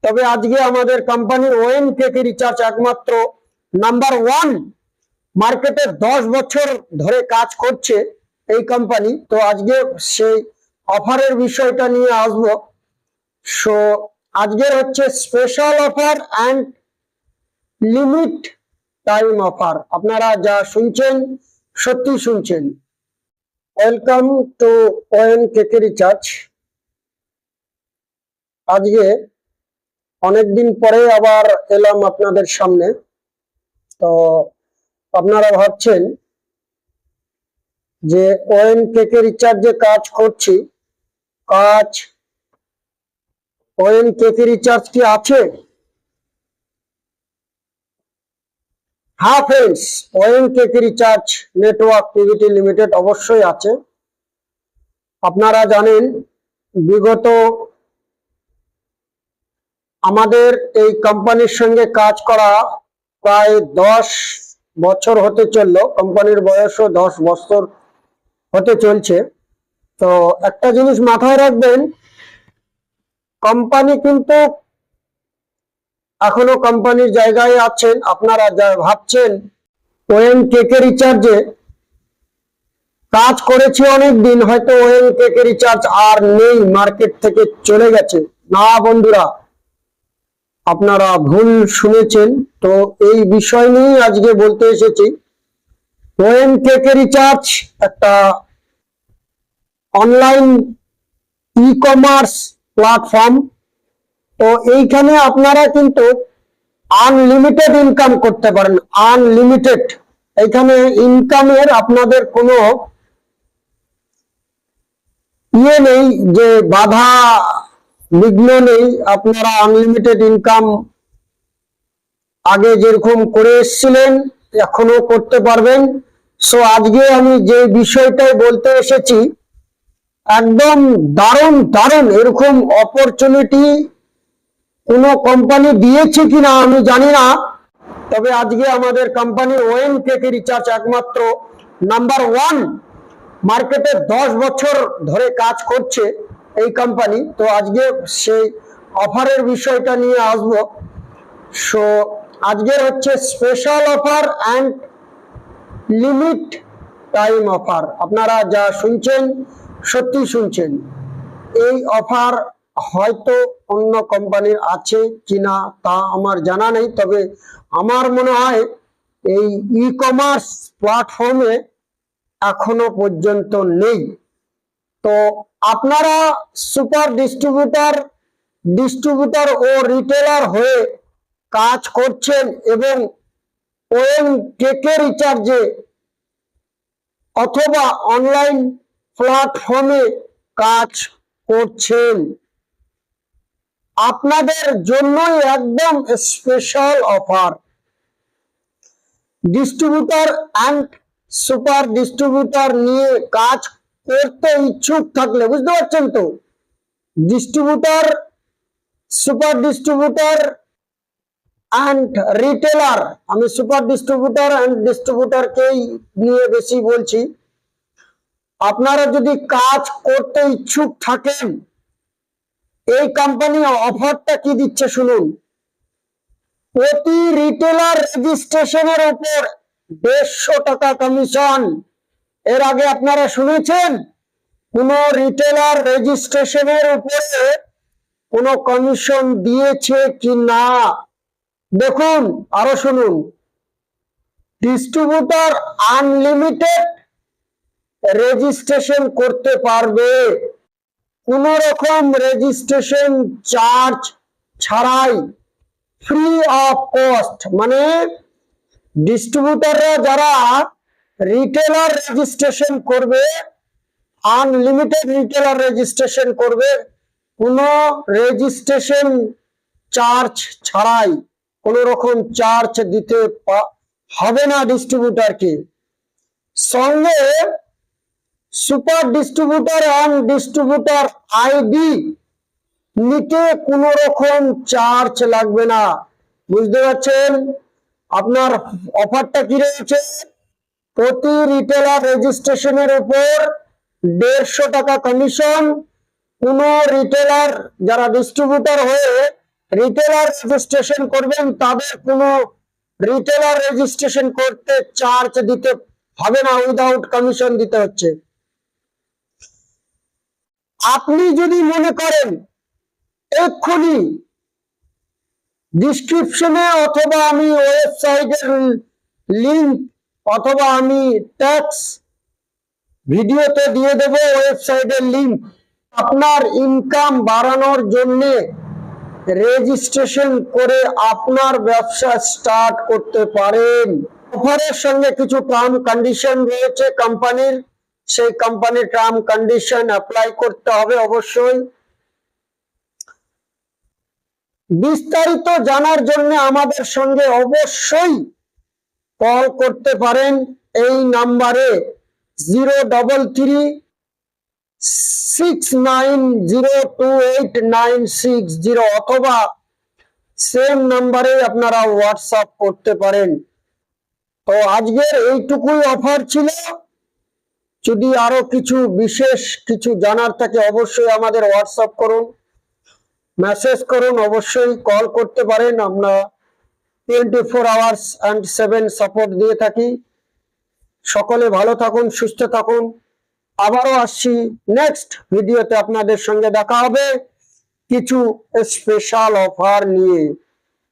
তবে আজকে আমাদের কোম্পানি ONKK রিচার্জ একমাত্র নাম্বার 1 মার্কেটে 10 বছর ধরে কাজ করছে এই কোম্পানি। তো আজকে সেই অফারের বিষয়টা নিয়ে আসবো। সো আজকের হচ্ছে special offer and limit time offer. আপনারা যা শুনছেন সত্যি শুনছেন। Welcome to ONKK recharge. আজকে অনেকদিন পরে আবার এলাম আপনাদের সামনে। তো আপনারা ভাবছেন যে ONKK রিচার্জে কাজ করছি, কাজ ONKK রিচার্জ কি আছে? হ্যাঁ friends, ONKK recharge network PVT limited অবশ্যই আছে। আপনারা জানেন বিগত আমাদের এই কোম্পানির সঙ্গে কাজ করা প্রায় 10 বছর হতে চললো। কোম্পানির বয়সও 10 বছর হতে চলছে। তো একটা জিনিস মাথায় রাখবেন, কোম্পানি কিন্তু এখনো কোম্পানির জায়গায় আছেন। আপনারা যা ভাবছেন ONKK রিচার্জে কাজ করেছি অনেক দিন, হয়তো ONKK রিচার্জ আর নেই, মার্কেট থেকে চলে গেছে, না বন্ধুরা, আপনারা ভুল শুনেছেন। তো এই বিষয় নিয়ে আজকে বলতে এসেছি। ONKK রিচার্জ একটা অনলাইন ই-কমার্স প্ল্যাটফর্ম। তো এইখানে আপনারা কিন্তু আনলিমিটেড ইনকাম করতে পারেন, আনলিমিটেড। এখানে ইনকামের আপনাদের কোনো ইয়ে নেই, যে বাধা বিঘ্ন নেই। আপনারা আনলিমিটেড ইনকাম আগে যেরকম করে এসেছিলেন এখনো করতে পারবেন। সো আজকে আমি যে বিষয়টাই বলতে এসেছি, একদম দারুণ দারুণ এরকম অপরচুনিটি কোনো কোম্পানি দিয়েছে কিনা আমি জানি না। তবে আজকে আমাদের কোম্পানি ONKK রিচার্জ একমাত্র নাম্বার 1 মার্কেটে 10 বছর ধরে কাজ করছে এই কোম্পানি। তো আজকে সেই অফারের বিষয়টা নিয়ে আসবো। সো আজকের হচ্ছে special offer and limit time offer. আপনারা যা শুনছেন সত্যি শুনছেন। এই অফার হয়তো অন্য কোম্পানির আছে কিনা তা আমার জানা নেই, তবে আমার মনে হয় এই ই-কমার্স প্ল্যাটফর্মে এখনো পর্যন্ত নেই। তো আপনারা সুপার ডিস্ট্রিবিউটর ও রিটেলার হয়ে কাজ করছেন এবং ONKK রিচার্জে অথবা অনলাইন প্ল্যাটফর্মে কাজ করছেন, আপনাদের জন্যই একদম special offer. Distributor and super distributor নিয়ে কাজ করতে ইচ্ছুক থাকলে, বুঝতে পারছেন তো, distributor, super distributor and retailer, আমি সুপার ডিস্ট্রিবিউটর অ্যান্ড ডিস্ট্রিবিউটরকেই নিয়ে বেশি বলছি। আপনারা যদি কাজ করতে ইচ্ছুক থাকেন, এই কোম্পানি অফারটা কি দিচ্ছে শুনুন। প্রতি রিটেলার রেজিস্ট্রেশনের উপর 150 টাকা কমিশন। এর আগে আপনারা শুনেছেন কোন রিটেলার রেজিস্ট্রেশনের উপরে কোন কমিশন দিয়েছে কি না? দেখুন, আরো শুনুন। ডিস্ট্রিবিউটর আনলিমিটেড রেজিস্ট্রেশন করতে পারবে, কোন রকম রেজিস্ট্রেশন চার্জ ছাড়াই, ফ্রি অফ কস্ট। মানে ডিস্ট্রিবিউটররা যারা রিটেলার রেজিস্ট্রেশন করবে, আনলিমিটেড রিটেলার রেজিস্ট্রেশন করবে, কোনো রেজিস্ট্রেশন চার্জ ছাড়াই, কোন রকম চার্জ দিতে হবে না ডিস্ট্রিবিউটরকে। সঙ্গে super distributor and distributor ID নিতে কোনো রকম চার্জ লাগবে না। বুঝতে পারছেন আপনার অফারটা কি রয়েছে? প্রতি রিটেলার রেজিস্ট্রেশনের উপর 150 টাকা কমিশন। কোন রিটেলার যারা ডিস্ট্রিবিউটর হয়ে রিটেলার রেজিস্ট্রেশন করবেন তাদের কোনো রিটেলার রেজিস্ট্রেশন করতে চার্জ দিতে হবে না, উইদাউট কমিশন দিতে হচ্ছে। আপনি যদি মনে করেন এক্ষুনি ডিসক্রিপশনে অথবা আমি ওয়েবসাইটের লিংক অথবা আমি ট্যাক্স ভিডিওতে দিয়ে দেব ওয়েবসাইটের লিংক, আপনার ইনকাম বাড়ানোর জন্য রেজিস্ট্রেশন করে আপনার ব্যবসা স্টার্ট করতে পারেন। অফারের সঙ্গে কিছু টার্ম কন্ডিশন রয়েছে কোম্পানির, সেই কোম্পানির টার্ম কন্ডিশন অ্যাপ্লাই করতে হবে অবশ্যই। বিস্তারিত জানার জন্য আমাদের সঙ্গে অবশ্যই কল করতে পারেন এই নাম্বারে 03369028960 অথবা সেম নাম্বারে আপনারা হোয়াটসঅ্যাপ করতে পারেন। তো আজকের এইটুকুই অফার ছিল। যদি আরো কিছু বিশেষ কিছু জানার থাকে অবশ্যই আমাদের হোয়াটসঅ্যাপ করুন, মেসেজ করুন, অবশ্যই কল করতে পারেন। আমরা 24 আওয়ার্স and 7 সাপোর্ট দিয়ে থাকি। সকলে ভালো থাকুন, সুস্থ থাকুন। আবারও আসছি নেক্সট ভিডিওতে, আপনাদের সঙ্গে দেখা হবে কিছু স্পেশাল অফার নিয়ে।